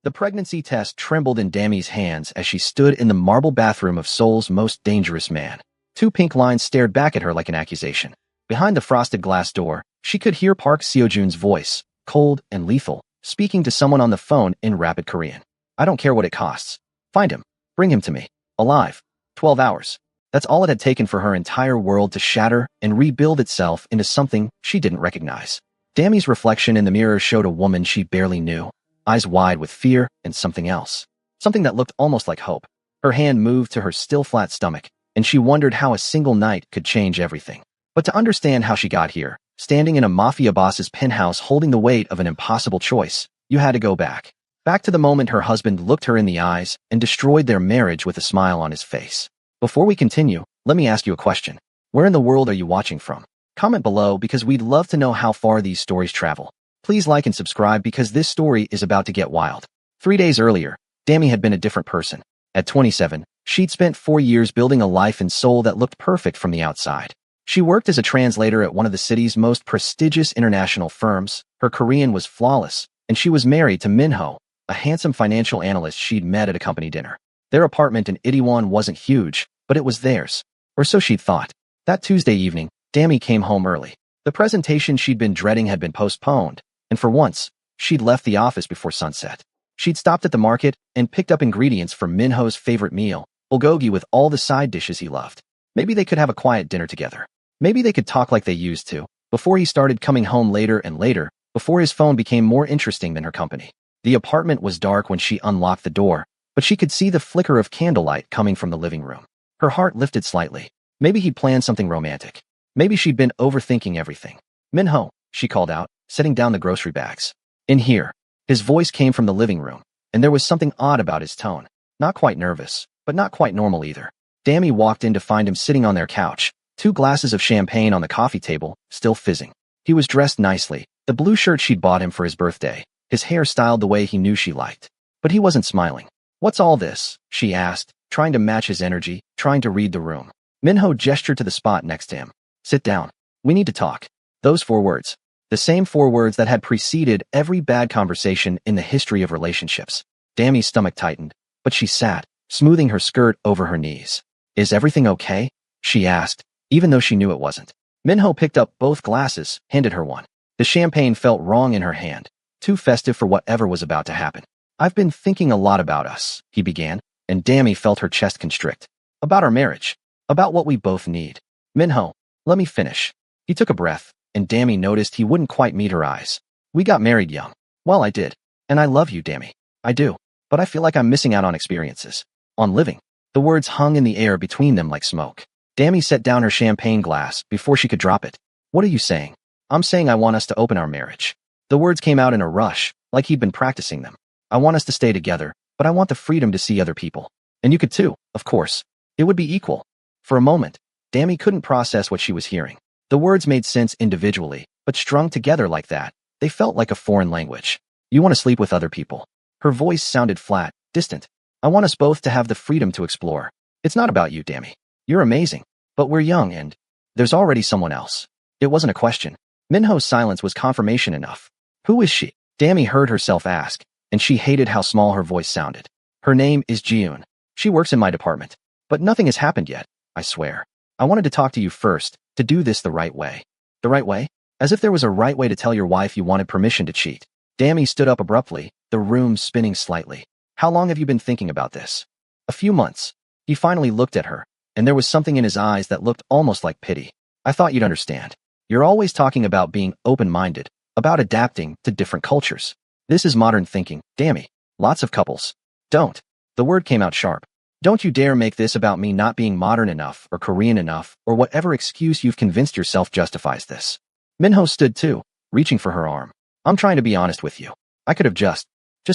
The pregnancy test trembled in Dami's hands as she stood in the marble bathroom of Seoul's most dangerous man. Two pink lines stared back at her like an accusation. Behind the frosted glass door, she could hear Park Seo-jun's voice, cold and lethal, speaking to someone on the phone in rapid Korean. I don't care what it costs. Find him. Bring him to me. Alive. 12 hours. That's all it had taken for her entire world to shatter and rebuild itself into something she didn't recognize. Dami's reflection in the mirror showed a woman she barely knew, eyes wide with fear and something else. Something that looked almost like hope. Her hand moved to her still flat stomach, and she wondered how a single night could change everything. But to understand how she got here, standing in a mafia boss's penthouse holding the weight of an impossible choice, you had to go back. Back to the moment her husband looked her in the eyes and destroyed their marriage with a smile on his face. Before we continue, let me ask you a question. Where in the world are you watching from? Comment below because we'd love to know how far these stories travel. Please like and subscribe because this story is about to get wild. 3 days earlier, Dami had been a different person. At 27, she'd spent 4 years building a life in Seoul that looked perfect from the outside. She worked as a translator at one of the city's most prestigious international firms. Her Korean was flawless, and she was married to Minho, a handsome financial analyst she'd met at a company dinner. Their apartment in Itaewon wasn't huge, but it was theirs. Or so she'd thought. That Tuesday evening, Dami came home early. The presentation she'd been dreading had been postponed, and for once, she'd left the office before sunset. She'd stopped at the market and picked up ingredients for Minho's favorite meal, bulgogi with all the side dishes he loved. Maybe they could have a quiet dinner together. Maybe they could talk like they used to, before he started coming home later and later, before his phone became more interesting than her company. The apartment was dark when she unlocked the door, but she could see the flicker of candlelight coming from the living room. Her heart lifted slightly. Maybe he'd planned something romantic. Maybe she'd been overthinking everything. Minho, she called out, setting down the grocery bags. In here. His voice came from the living room, and there was something odd about his tone. Not quite nervous, but not quite normal either. Dami walked in to find him sitting on their couch, 2 glasses of champagne on the coffee table, still fizzing. He was dressed nicely, the blue shirt she'd bought him for his birthday, his hair styled the way he knew she liked. But he wasn't smiling. What's all this? She asked, trying to match his energy, trying to read the room. Minho gestured to the spot next to him. Sit down. We need to talk. Those 4 words. The same 4 words that had preceded every bad conversation in the history of relationships. Dami's stomach tightened, but she sat, smoothing her skirt over her knees. Is everything okay? She asked, even though she knew it wasn't. Minho picked up both glasses, handed her one. The champagne felt wrong in her hand, too festive for whatever was about to happen. I've been thinking a lot about us, he began, and Dami felt her chest constrict. About our marriage. About what we both need. Minho, let me finish. He took a breath, and Dami noticed he wouldn't quite meet her eyes. We got married young. Well, I did. And I love you, Dami. I do. But I feel like I'm missing out on experiences. On living. The words hung in the air between them like smoke. Dami set down her champagne glass before she could drop it. What are you saying? I'm saying I want us to open our marriage. The words came out in a rush, like he'd been practicing them. I want us to stay together, but I want the freedom to see other people. And you could too, of course. It would be equal. For a moment, Dami couldn't process what she was hearing. The words made sense individually, but strung together like that, they felt like a foreign language. You want to sleep with other people. Her voice sounded flat, distant. I want us both to have the freedom to explore. It's not about you, Dami. You're amazing. But we're young and there's already someone else. It wasn't a question. Minho's silence was confirmation enough. Who is she? Dami heard herself ask, and she hated how small her voice sounded. Her name is Jiun. She works in my department. But nothing has happened yet, I swear. I wanted to talk to you first, to do this the right way. The right way? As if there was a right way to tell your wife you wanted permission to cheat. Dami stood up abruptly, the room spinning slightly. How long have you been thinking about this? A few months. He finally looked at her, and there was something in his eyes that looked almost like pity. I thought you'd understand. You're always talking about being open-minded, about adapting to different cultures. This is modern thinking, Dami. Lots of couples. Don't. The word came out sharp. Don't you dare make this about me not being modern enough or Korean enough or whatever excuse you've convinced yourself justifies this. Minho stood too, reaching for her arm. I'm trying to be honest with you. I could have just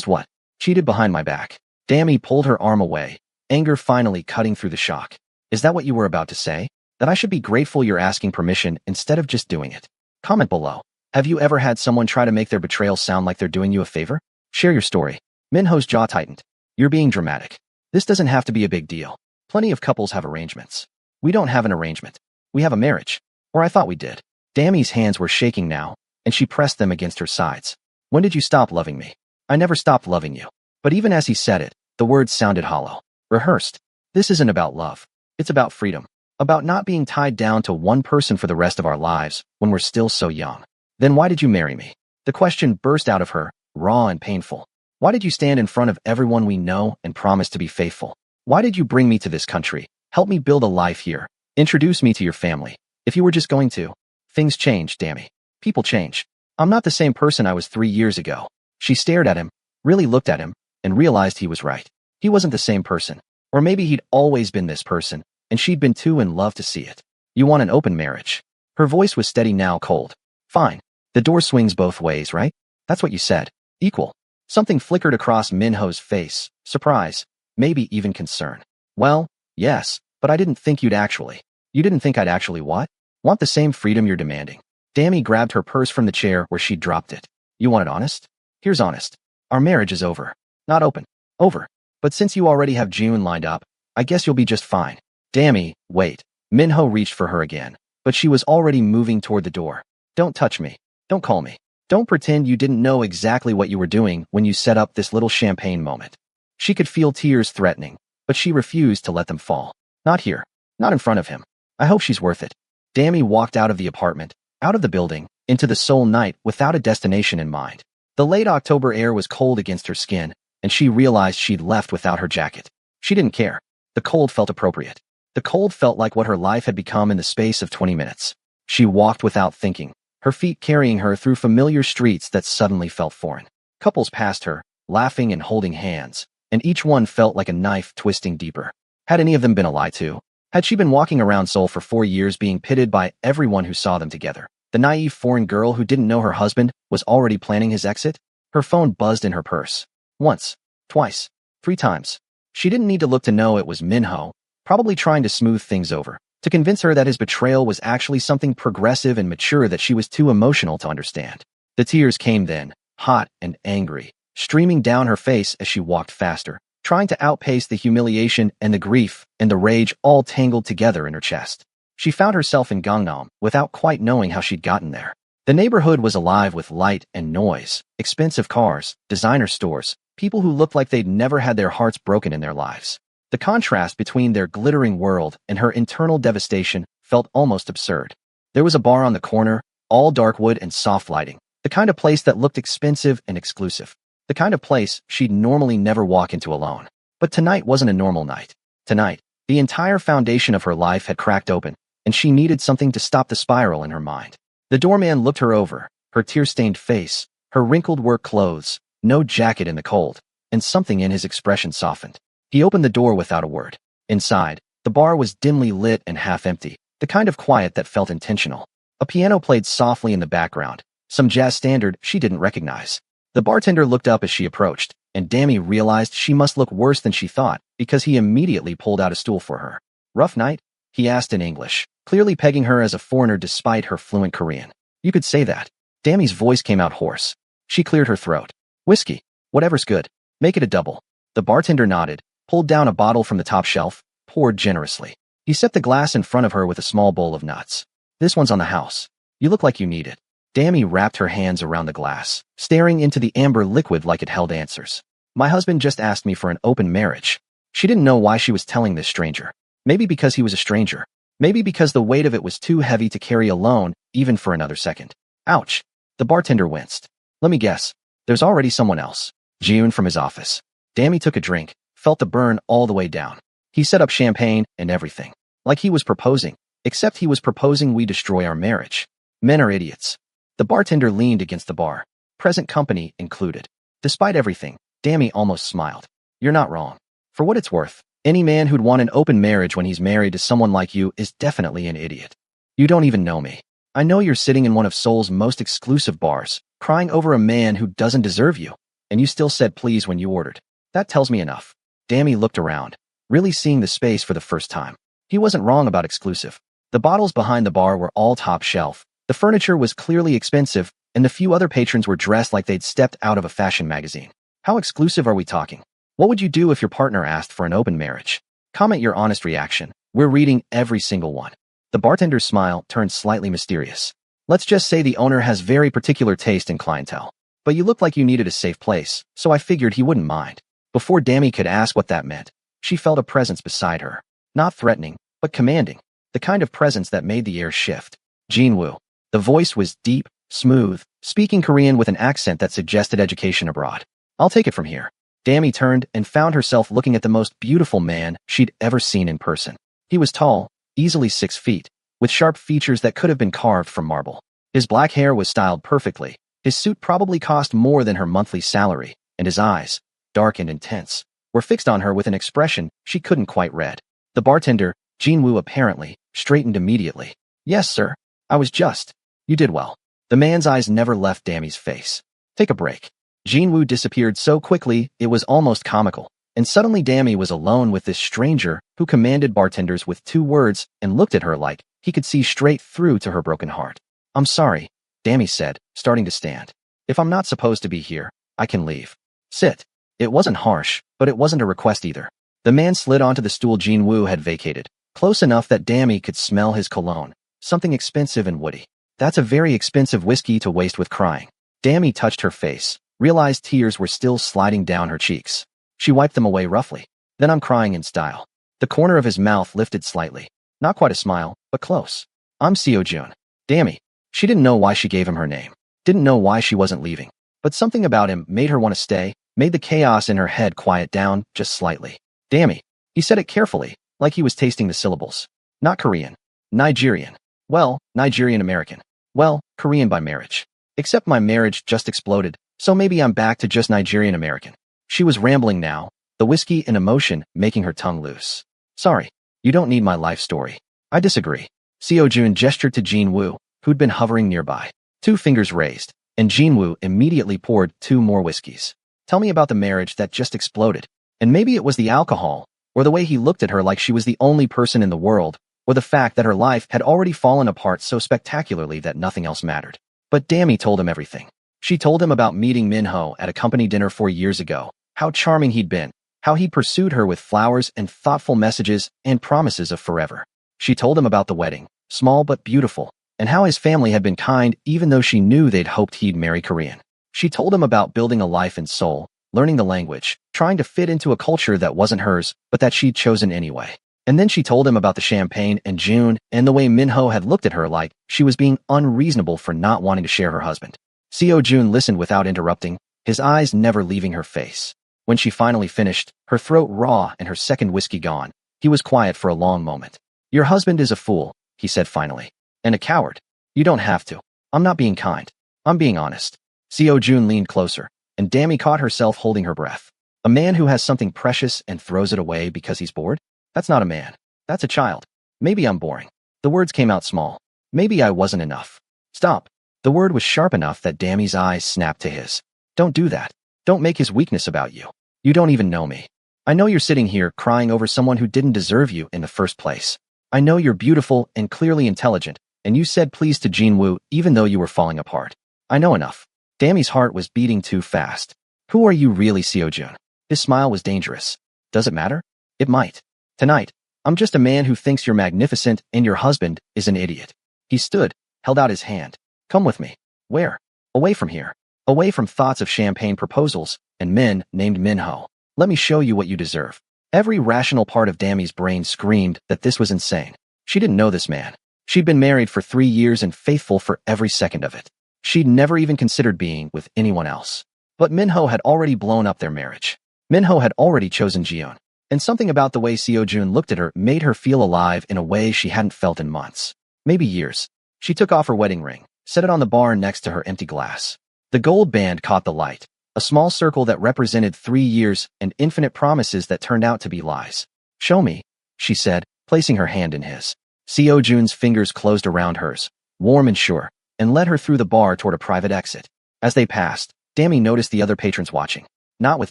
what? Cheated behind my back. Dami pulled her arm away, anger finally cutting through the shock. Is that what you were about to say? That I should be grateful you're asking permission instead of just doing it? Comment below. Have you ever had someone try to make their betrayal sound like they're doing you a favor? Share your story. Minho's jaw tightened. You're being dramatic. This doesn't have to be a big deal. Plenty of couples have arrangements. We don't have an arrangement. We have a marriage. Or I thought we did. Dami's hands were shaking now, and she pressed them against her sides. When did you stop loving me? I never stopped loving you. But even as he said it, the words sounded hollow, rehearsed. This isn't about love. It's about freedom. About not being tied down to one person for the rest of our lives when we're still so young. Then why did you marry me? The question burst out of her, raw and painful. Why did you stand in front of everyone we know and promise to be faithful? Why did you bring me to this country, help me build a life here, introduce me to your family? If you were just going to. Things change, Dammy. People change. I'm not the same person I was 3 years ago. She stared at him, really looked at him, and realized he was right. He wasn't the same person. Or maybe he'd always been this person, and she'd been too in love to see it. You want an open marriage. Her voice was steady now, cold. Fine. The door swings both ways, right? That's what you said. Equal. Something flickered across Minho's face. Surprise. Maybe even concern. Well, yes, but I didn't think you'd actually. You didn't think I'd actually what? Want the same freedom you're demanding. Dammy grabbed her purse from the chair where she'd dropped it. You want it honest? Here's honest. Our marriage is over. Not open. Over. But since you already have June lined up, I guess you'll be just fine. Dammy, wait. Minho reached for her again, but she was already moving toward the door. Don't touch me. Don't call me. Don't pretend you didn't know exactly what you were doing when you set up this little champagne moment. She could feel tears threatening, but she refused to let them fall. Not here. Not in front of him. I hope she's worth it. Dammy walked out of the apartment, out of the building, into the Seoul night without a destination in mind. The late October air was cold against her skin, and she realized she'd left without her jacket. She didn't care. The cold felt appropriate. The cold felt like what her life had become in the space of 20 minutes. She walked without thinking, her feet carrying her through familiar streets that suddenly felt foreign. Couples passed her, laughing and holding hands, and each one felt like a knife twisting deeper. Had any of them been a lie too? Had she been walking around Seoul for 4 years being pitted by everyone who saw them together? The naive foreign girl who didn't know her husband was already planning his exit? Her phone buzzed in her purse. Once, twice, 3 times. She didn't need to look to know it was Minho, probably trying to smooth things over, to convince her that his betrayal was actually something progressive and mature that she was too emotional to understand. The tears came then, hot and angry, streaming down her face as she walked faster, trying to outpace the humiliation and the grief and the rage all tangled together in her chest. She found herself in Gangnam without quite knowing how she'd gotten there. The neighborhood was alive with light and noise, expensive cars, designer stores, people who looked like they'd never had their hearts broken in their lives. The contrast between their glittering world and her internal devastation felt almost absurd. There was a bar on the corner, all dark wood and soft lighting, the kind of place that looked expensive and exclusive. The kind of place she'd normally never walk into alone. But tonight wasn't a normal night. Tonight, the entire foundation of her life had cracked open, and she needed something to stop the spiral in her mind. The doorman looked her over, her tear-stained face, her wrinkled work clothes, no jacket in the cold, and something in his expression softened. He opened the door without a word. Inside, the bar was dimly lit and half empty, the kind of quiet that felt intentional. A piano played softly in the background, some jazz standard she didn't recognize. The bartender looked up as she approached, and Dammy realized she must look worse than she thought because he immediately pulled out a stool for her. Rough night? He asked in English, clearly pegging her as a foreigner despite her fluent Korean. You could say that. Dammy's voice came out hoarse. She cleared her throat. Whiskey. Whatever's good. Make it a double. The bartender nodded, pulled down a bottle from the top shelf, poured generously. He set the glass in front of her with a small bowl of nuts. This one's on the house. You look like you need it. Dammy wrapped her hands around the glass, staring into the amber liquid like it held answers. My husband just asked me for an open marriage. She didn't know why she was telling this stranger. Maybe because he was a stranger. Maybe because the weight of it was too heavy to carry alone, even for another second. Ouch. The bartender winced. Let me guess. There's already someone else. June from his office. Dammy took a drink, felt the burn all the way down. He set up champagne and everything. Like he was proposing. Except he was proposing we destroy our marriage. Men are idiots. The bartender leaned against the bar, present company included. Despite everything, Dammy almost smiled. You're not wrong. For what it's worth, any man who'd want an open marriage when he's married to someone like you is definitely an idiot. You don't even know me. I know you're sitting in one of Seoul's most exclusive bars, crying over a man who doesn't deserve you, and you still said please when you ordered. That tells me enough. Dammy looked around, really seeing the space for the first time. He wasn't wrong about exclusive. The bottles behind the bar were all top shelf. The furniture was clearly expensive, and the few other patrons were dressed like they'd stepped out of a fashion magazine. How exclusive are we talking? What would you do if your partner asked for an open marriage? Comment your honest reaction. We're reading every single one. The bartender's smile turned slightly mysterious. Let's just say the owner has very particular taste in clientele. But you look like you needed a safe place, so I figured he wouldn't mind. Before Dammy could ask what that meant, she felt a presence beside her. Not threatening, but commanding. The kind of presence that made the air shift. Jinwoo. The voice was deep, smooth, speaking Korean with an accent that suggested education abroad. I'll take it from here. Dammy turned and found herself looking at the most beautiful man she'd ever seen in person. He was tall, easily 6 feet, with sharp features that could have been carved from marble. His black hair was styled perfectly. His suit probably cost more than her monthly salary, and his eyes, dark and intense, were fixed on her with an expression she couldn't quite read. The bartender, Jinwoo apparently, straightened immediately. Yes, sir. I was just. You did well. The man's eyes never left Dammy's face. Take a break. Jinwoo disappeared so quickly it was almost comical, and suddenly Dammy was alone with this stranger who commanded bartenders with 2 words and looked at her like he could see straight through to her broken heart. I'm sorry, Dammy said, starting to stand. If I'm not supposed to be here, I can leave. Sit. It wasn't harsh, but it wasn't a request either. The man slid onto the stool Jinwoo had vacated, close enough that Dammy could smell his cologne, something expensive and woody. That's a very expensive whiskey to waste with crying. Dammy touched her face, realized tears were still sliding down her cheeks. She wiped them away roughly. Then I'm crying in style. The corner of his mouth lifted slightly. Not quite a smile, but close. I'm Seo-jun. Dammy. She didn't know why she gave him her name. Didn't know why she wasn't leaving. But something about him made her want to stay, made the chaos in her head quiet down just slightly. Dammy. He said it carefully, like he was tasting the syllables. Not Korean. Nigerian. Well, Nigerian-American. Well, Korean by marriage. Except my marriage just exploded, so maybe I'm back to just Nigerian-American. She was rambling now, the whiskey and emotion making her tongue loose. Sorry, you don't need my life story. I disagree. Seo-jun gestured to Jinwoo, who'd been hovering nearby. 2 fingers raised, and Jinwoo immediately poured 2 more whiskeys. Tell me about the marriage that just exploded. And maybe it was the alcohol, or the way he looked at her like she was the only person in the world, or the fact that her life had already fallen apart so spectacularly that nothing else mattered. But Dammy told him everything. She told him about meeting Minho at a company dinner 4 years ago, how charming he'd been, how he'd pursued her with flowers and thoughtful messages and promises of forever. She told him about the wedding, small but beautiful, and how his family had been kind even though she knew they'd hoped he'd marry Korean. She told him about building a life in Seoul, learning the language, trying to fit into a culture that wasn't hers, but that she'd chosen anyway. And then she told him about the champagne and June and the way Minho had looked at her like she was being unreasonable for not wanting to share her husband. Seo-jun listened without interrupting, his eyes never leaving her face. When she finally finished, her throat raw and her second whiskey gone, he was quiet for a long moment. Your husband is a fool, he said finally. And a coward. You don't have to. I'm not being kind. I'm being honest. Seo-jun leaned closer, and Dammy caught herself holding her breath. A man who has something precious and throws it away because he's bored? That's not a man. That's a child. Maybe I'm boring. The words came out small. Maybe I wasn't enough. Stop. The word was sharp enough that Dammy's eyes snapped to his. Don't do that. Don't make his weakness about you. You don't even know me. I know you're sitting here crying over someone who didn't deserve you in the first place. I know you're beautiful and clearly intelligent, and you said please to Jinwoo even though you were falling apart. I know enough. Dammy's heart was beating too fast. Who are you really, Seo-jun? His smile was dangerous. Does it matter? It might. Tonight, I'm just a man who thinks you're magnificent and your husband is an idiot. He stood, held out his hand. Come with me. Where? Away from here. Away from thoughts of champagne proposals and men named Minho. Let me show you what you deserve. Every rational part of Dammy's brain screamed that this was insane. She didn't know this man. She'd been married for 3 years and faithful for every second of it. She'd never even considered being with anyone else. But Minho had already blown up their marriage. Minho had already chosen Jiyeon. And something about the way Seo-jun looked at her made her feel alive in a way she hadn't felt in months. Maybe years. She took off her wedding ring, set it on the bar next to her empty glass. The gold band caught the light, a small circle that represented 3 years and infinite promises that turned out to be lies. Show me, she said, placing her hand in his. Seo-jun's fingers closed around hers, warm and sure, and led her through the bar toward a private exit. As they passed, Dammy noticed the other patrons watching, not with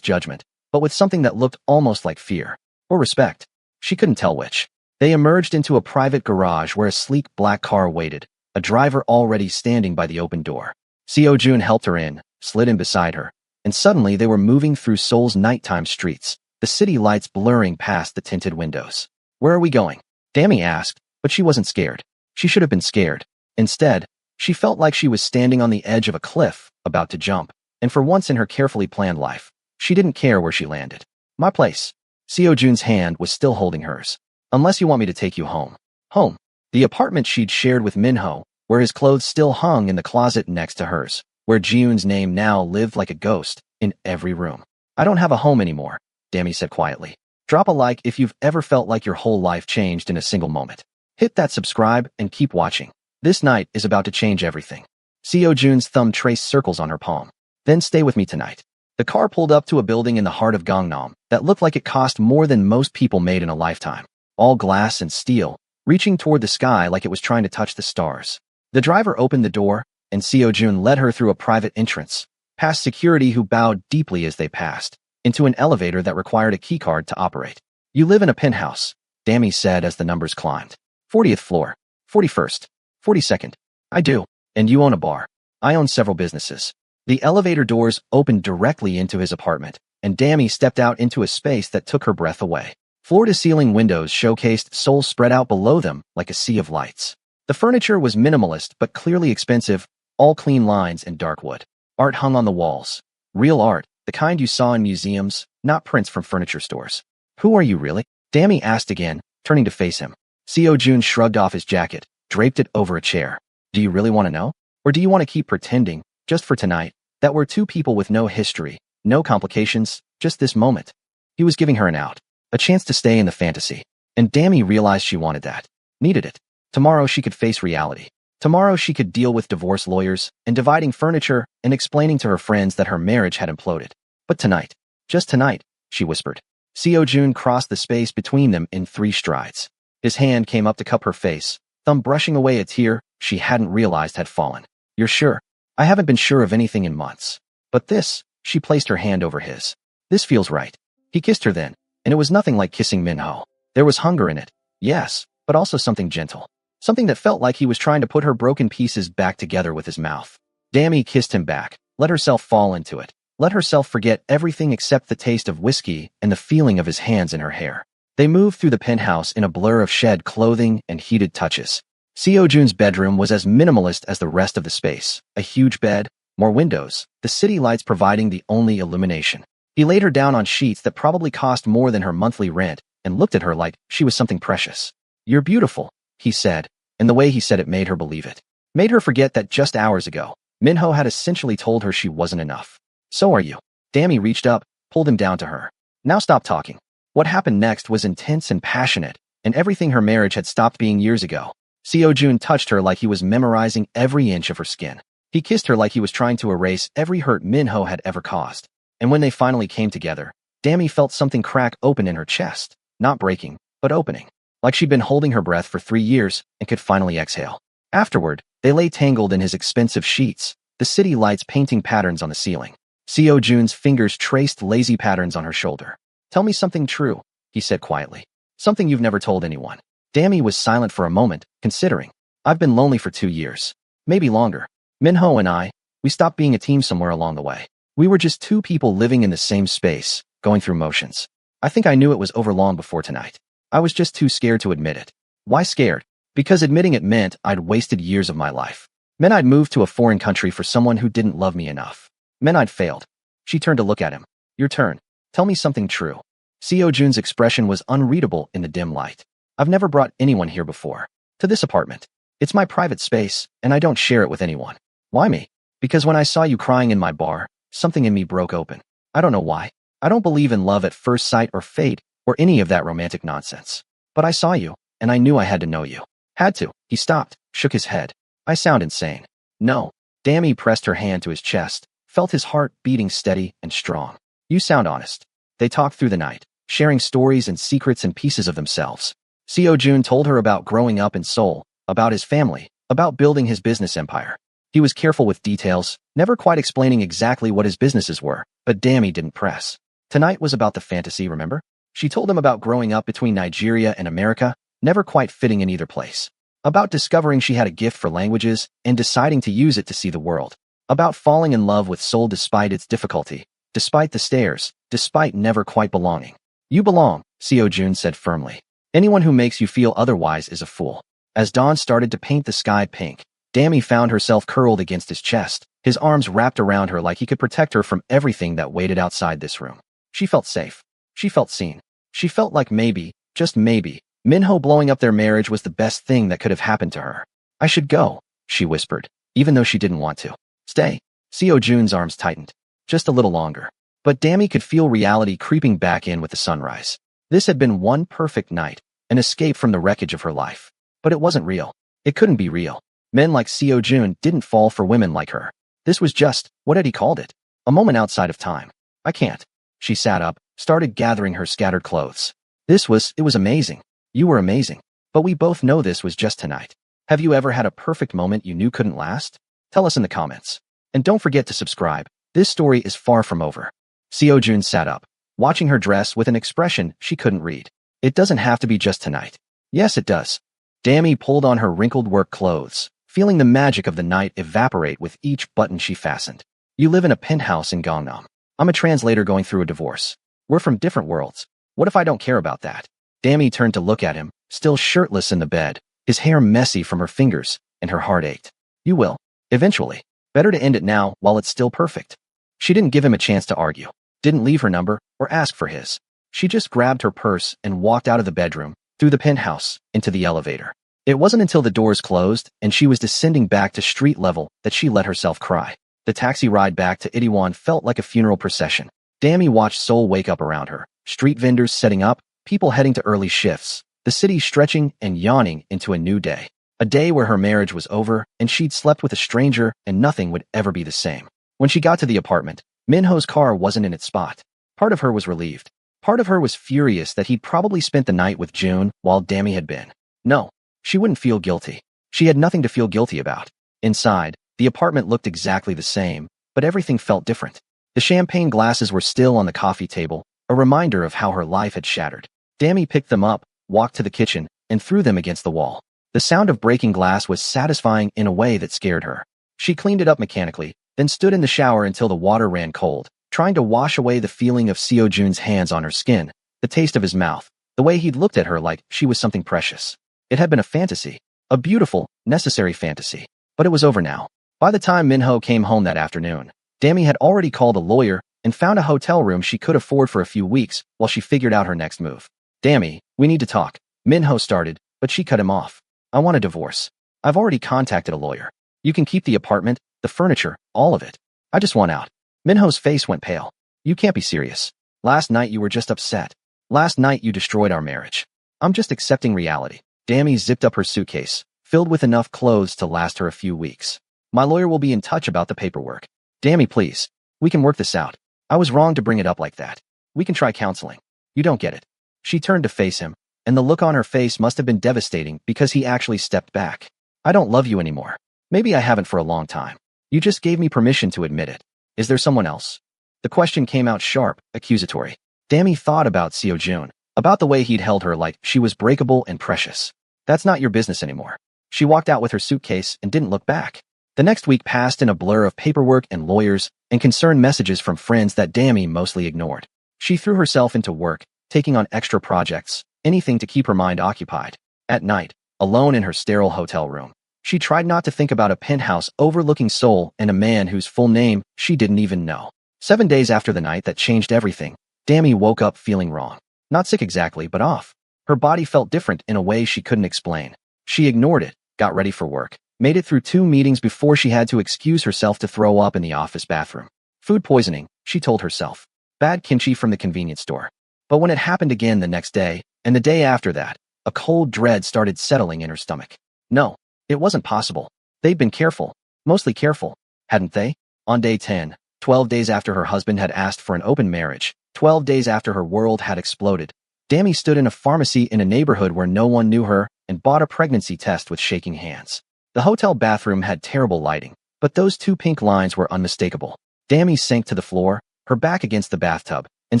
judgment, but with something that looked almost like fear, or respect. She couldn't tell which. They emerged into a private garage where a sleek black car waited, a driver already standing by the open door. Seo-jun helped her in, slid in beside her, and suddenly they were moving through Seoul's nighttime streets, the city lights blurring past the tinted windows. Where are we going? Dammy asked, but she wasn't scared. She should have been scared. Instead, she felt like she was standing on the edge of a cliff, about to jump, and for once in her carefully planned life, she didn't care where she landed. My place. Seo Jun's hand was still holding hers. Unless you want me to take you home. Home. The apartment she'd shared with Minho, where his clothes still hung in the closet next to hers, where Jiun's name now lived like a ghost in every room. I don't have a home anymore, Dami said quietly. Drop a like if you've ever felt like your whole life changed in a single moment. Hit that subscribe and keep watching. This night is about to change everything. Seo Jun's thumb traced circles on her palm. Then stay with me tonight. The car pulled up to a building in the heart of Gangnam that looked like it cost more than most people made in a lifetime. All glass and steel, reaching toward the sky like it was trying to touch the stars. The driver opened the door, and Seo Jun led her through a private entrance, past security who bowed deeply as they passed, into an elevator that required a keycard to operate. You live in a penthouse, Dami said as the numbers climbed. 40th floor, 41st, 42nd. I do. And you own a bar. I own several businesses. The elevator doors opened directly into his apartment, and Dami stepped out into a space that took her breath away. Floor-to-ceiling windows showcased Seoul spread out below them like a sea of lights. The furniture was minimalist but clearly expensive, all clean lines and dark wood. Art hung on the walls. Real art, the kind you saw in museums, not prints from furniture stores. Who are you really? Dami asked again, turning to face him. Seo Jun shrugged off his jacket, draped it over a chair. Do you really want to know? Or do you want to keep pretending, just for tonight, that we're two people with no history, no complications, just this moment? He was giving her an out, a chance to stay in the fantasy. And Dami realized she wanted that, needed it. Tomorrow she could face reality. Tomorrow she could deal with divorce lawyers and dividing furniture and explaining to her friends that her marriage had imploded. But tonight, just tonight, she whispered. Seo Jun crossed the space between them in 3 strides. His hand came up to cup her face, thumb brushing away a tear she hadn't realized had fallen. You're sure? I haven't been sure of anything in months. But this, she placed her hand over his. This feels right. He kissed her then, and it was nothing like kissing Minho. There was hunger in it, yes, but also something gentle. Something that felt like he was trying to put her broken pieces back together with his mouth. Dami kissed him back, let herself fall into it, let herself forget everything except the taste of whiskey and the feeling of his hands in her hair. They moved through the penthouse in a blur of shed clothing and heated touches. Seo Jun's bedroom was as minimalist as the rest of the space. A huge bed, more windows, the city lights providing the only illumination. He laid her down on sheets that probably cost more than her monthly rent and looked at her like she was something precious. You're beautiful, he said, and the way he said it made her believe it. Made her forget that just hours ago, Minho had essentially told her she wasn't enough. So are you. Dami reached up, pulled him down to her. Now stop talking. What happened next was intense and passionate, and everything her marriage had stopped being years ago. Seo Jun touched her like he was memorizing every inch of her skin. He kissed her like he was trying to erase every hurt Minho had ever caused. And when they finally came together, Dami felt something crack open in her chest, not breaking, but opening. Like she'd been holding her breath for 3 years and could finally exhale. Afterward, they lay tangled in his expensive sheets, the city lights painting patterns on the ceiling. Seo Jun's fingers traced lazy patterns on her shoulder. Tell me something true, he said quietly. Something you've never told anyone. Dami was silent for a moment, considering. I've been lonely for 2 years. Maybe longer. Minho and I, we stopped being a team somewhere along the way. We were just 2 people living in the same space, going through motions. I think I knew it was over long before tonight. I was just too scared to admit it. Why scared? Because admitting it meant I'd wasted years of my life. Meant I'd moved to a foreign country for someone who didn't love me enough. Meant I'd failed. She turned to look at him. Your turn. Tell me something true. Seo Jun's expression was unreadable in the dim light. I've never brought anyone here before. To this apartment. It's my private space, and I don't share it with anyone. Why me? Because when I saw you crying in my bar, something in me broke open. I don't know why. I don't believe in love at first sight or fate, or any of that romantic nonsense. But I saw you, and I knew I had to know you. Had to. He stopped, shook his head. I sound insane. No. Dami pressed her hand to his chest, felt his heart beating steady and strong. You sound honest. They talked through the night, sharing stories and secrets and pieces of themselves. Seo Jun told her about growing up in Seoul, about his family, about building his business empire. He was careful with details, never quite explaining exactly what his businesses were, but Dami didn't press. Tonight was about the fantasy, remember? She told him about growing up between Nigeria and America, never quite fitting in either place. About discovering she had a gift for languages and deciding to use it to see the world. About falling in love with Seoul despite its difficulty, despite the stairs, despite never quite belonging. You belong, Seo Jun said firmly. Anyone who makes you feel otherwise is a fool. As dawn started to paint the sky pink, Dami found herself curled against his chest, his arms wrapped around her like he could protect her from everything that waited outside this room. She felt safe. She felt seen. She felt like maybe, just maybe, Minho blowing up their marriage was the best thing that could have happened to her. I should go, she whispered, even though she didn't want to. Stay. Seo Jun's arms tightened. Just a little longer. But Dami could feel reality creeping back in with the sunrise. This had been one perfect night, an escape from the wreckage of her life. But it wasn't real. It couldn't be real. Men like Seo Jun didn't fall for women like her. This was just, what had he called it? A moment outside of time. I can't. She sat up, started gathering her scattered clothes. It was amazing. You were amazing. But we both know this was just tonight. Have you ever had a perfect moment you knew couldn't last? Tell us in the comments. And don't forget to subscribe. This story is far from over. Seo Jun sat up, watching her dress with an expression she couldn't read. It doesn't have to be just tonight. Yes, it does. Dami pulled on her wrinkled work clothes, feeling the magic of the night evaporate with each button she fastened. You live in a penthouse in Gangnam. I'm a translator going through a divorce. We're from different worlds. What if I don't care about that? Dami turned to look at him, still shirtless in the bed, his hair messy from her fingers, and her heart ached. You will. Eventually. Better to end it now while it's still perfect. She didn't give him a chance to argue, didn't leave her number or ask for his. She just grabbed her purse and walked out of the bedroom, through the penthouse, into the elevator. It wasn't until the doors closed and she was descending back to street level that she let herself cry. The taxi ride back to Itaewon felt like a funeral procession. Dami watched Seoul wake up around her, street vendors setting up, people heading to early shifts, the city stretching and yawning into a new day. A day where her marriage was over and she'd slept with a stranger and nothing would ever be the same. When she got to the apartment, Minho's car wasn't in its spot. Part of her was relieved. Part of her was furious that he'd probably spent the night with June while Dami had been. No, she wouldn't feel guilty. She had nothing to feel guilty about. Inside, the apartment looked exactly the same, but everything felt different. The champagne glasses were still on the coffee table, a reminder of how her life had shattered. Dami picked them up, walked to the kitchen, and threw them against the wall. The sound of breaking glass was satisfying in a way that scared her. She cleaned it up mechanically, then stood in the shower until the water ran cold, trying to wash away the feeling of Seo Jun's hands on her skin, the taste of his mouth, the way he'd looked at her like she was something precious. It had been a fantasy, a beautiful, necessary fantasy, but it was over now. By the time Minho came home that afternoon, Dami had already called a lawyer and found a hotel room she could afford for a few weeks while she figured out her next move. Dami, we need to talk. Minho started, but she cut him off. I want a divorce. I've already contacted a lawyer. You can keep the apartment, the furniture, all of it. I just want out. Minho's face went pale. You can't be serious. Last night you were just upset. Last night you destroyed our marriage. I'm just accepting reality. Dami zipped up her suitcase, filled with enough clothes to last her a few weeks. My lawyer will be in touch about the paperwork. Dami, please. We can work this out. I was wrong to bring it up like that. We can try counseling. You don't get it. She turned to face him, and the look on her face must have been devastating because he actually stepped back. I don't love you anymore. Maybe I haven't for a long time. You just gave me permission to admit it. Is there someone else? The question came out sharp, accusatory. Dami thought about Seo Jun, about the way he'd held her like she was breakable and precious. That's not your business anymore. She walked out with her suitcase and didn't look back. The next week passed in a blur of paperwork and lawyers and concerned messages from friends that Dami mostly ignored. She threw herself into work, taking on extra projects, anything to keep her mind occupied. At night, alone in her sterile hotel room, she tried not to think about a penthouse overlooking Seoul and a man whose full name she didn't even know. 7 days after the night that changed everything, Dami woke up feeling wrong. Not sick exactly, but off. Her body felt different in a way she couldn't explain. She ignored it, got ready for work, made it through 2 meetings before she had to excuse herself to throw up in the office bathroom. Food poisoning, she told herself. Bad kimchi from the convenience store. But when it happened again the next day, and the day after that, a cold dread started settling in her stomach. No, it wasn't possible. They'd been careful, mostly careful, hadn't they? On day 10, 12 days after her husband had asked for an open marriage, 12 days after her world had exploded, Dami stood in a pharmacy in a neighborhood where no one knew her and bought a pregnancy test with shaking hands. The hotel bathroom had terrible lighting, but those 2 pink lines were unmistakable. Dami sank to the floor, her back against the bathtub, and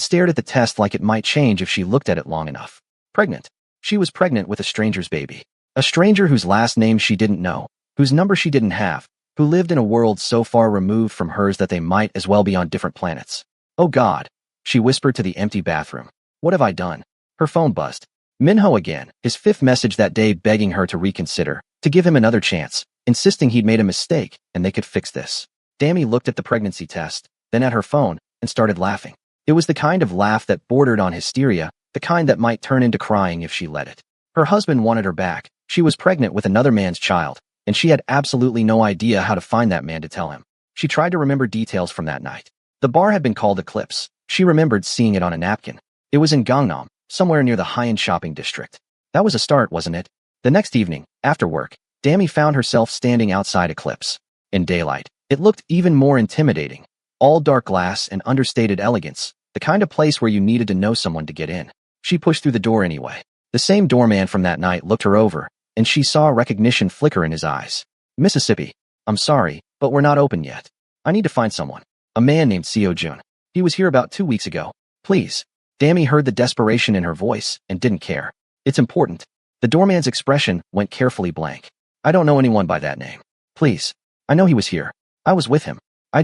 stared at the test like it might change if she looked at it long enough. Pregnant. She was pregnant with a stranger's baby. A stranger whose last name she didn't know, whose number she didn't have, who lived in a world so far removed from hers that they might as well be on different planets. Oh God, she whispered to the empty bathroom. What have I done? Her phone buzzed. Minho again, his 5th message that day begging her to reconsider, to give him another chance, insisting he'd made a mistake and they could fix this. Dami looked at the pregnancy test, then at her phone, and started laughing. It was the kind of laugh that bordered on hysteria, the kind that might turn into crying if she let it. Her husband wanted her back. She was pregnant with another man's child, and she had absolutely no idea how to find that man to tell him. She tried to remember details from that night. The bar had been called Eclipse. She remembered seeing it on a napkin. It was in Gangnam, somewhere near the high-end shopping district. That was a start, wasn't it? The next evening, after work, Dami found herself standing outside Eclipse. In daylight, it looked even more intimidating. All dark glass and understated elegance, the kind of place where you needed to know someone to get in. She pushed through the door anyway. The same doorman from that night looked her over, and she saw recognition flicker in his eyes. Mississippi, I'm sorry, but we're not open yet. I need to find someone. A man named Seo Jun. He was here about 2 weeks ago. Please. Dami heard the desperation in her voice and didn't care. It's important. The doorman's expression went carefully blank. I don't know anyone by that name. Please. I know he was here. I was with him. I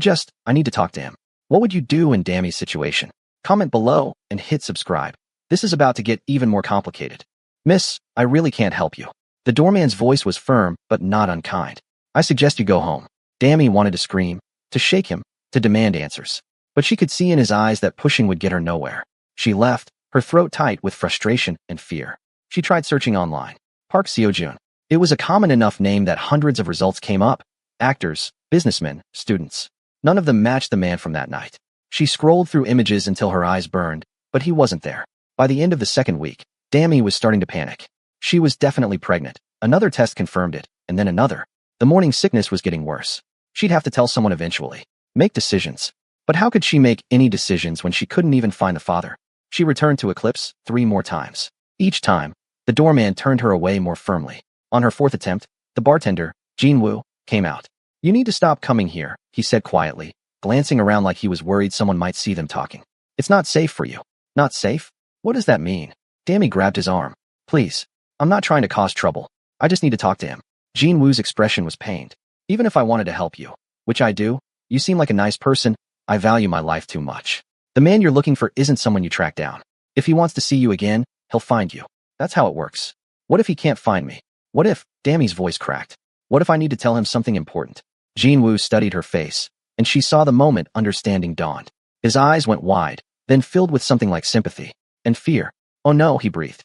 need to talk to him. What would you do in Dami's situation? Comment below and hit subscribe. This is about to get even more complicated. Miss, I really can't help you. The doorman's voice was firm, but not unkind. I suggest you go home. Dami wanted to scream, to shake him, to demand answers. But she could see in his eyes that pushing would get her nowhere. She left, her throat tight with frustration and fear. She tried searching online. Park Seo-jun. It was a common enough name that hundreds of results came up. Actors, businessmen, students. None of them matched the man from that night. She scrolled through images until her eyes burned, but he wasn't there. By the end of the second week, Dami was starting to panic. She was definitely pregnant. Another test confirmed it, and then another. The morning sickness was getting worse. She'd have to tell someone eventually. Make decisions. But how could she make any decisions when she couldn't even find the father? She returned to Eclipse 3 more times. Each time, the doorman turned her away more firmly. On her 4th attempt, the bartender, Jin Woo, came out. You need to stop coming here, he said quietly, glancing around like he was worried someone might see them talking. It's not safe for you. Not safe? What does that mean? Dami grabbed his arm. Please. I'm not trying to cause trouble. I just need to talk to him. Jin Woo's expression was pained. Even if I wanted to help you, which I do, you seem like a nice person. I value my life too much. The man you're looking for isn't someone you track down. If he wants to see you again, he'll find you. That's how it works. What if he can't find me? What if, Dami's voice cracked. What if I need to tell him something important? Jin Woo studied her face, and she saw the moment understanding dawned. His eyes went wide, then filled with something like sympathy and fear. Oh no, he breathed.